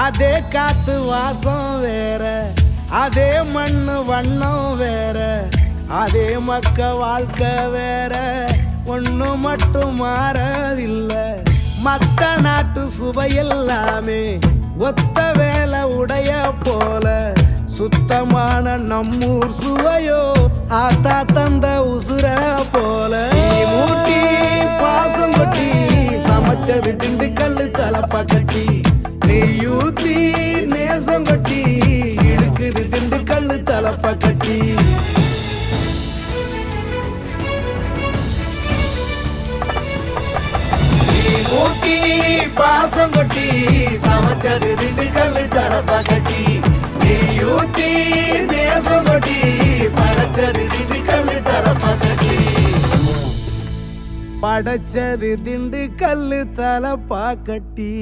அதே காத்து வாசம் வேற, அதே மண்ணு வண்ணம் வேற, அதே மக்க வாழ்க்கை வேற, ஒண்ணு மட்டும் மாறவில்லை. மத்த நாட்டு சுவையெல்லாமே ஒத்த வேலை உடைய போல, சுத்தமான நம்மூர் சுவையோ ஆத்தா தந்த உசுர போல. மூட்டி பாசம் கொட்டி சமைச்சது திண்டுக்கல் தலப்பா கட்டி, நெய்யூத்தி நேசம் கொட்டி இழுக்குது திண்டுக்கல் தலப்பா கட்டி. மூட்டி பாசம் கொட்டி சமைச்சது திண்டுக்கல் தலப்பா கட்டி, நெய்யூத்தி நேசம் கொட்டி படைச்சது திண்டுக்கல் தலப்பா கட்டி. படைச்சது திண்டுக்கல் தலப்பா கட்டி.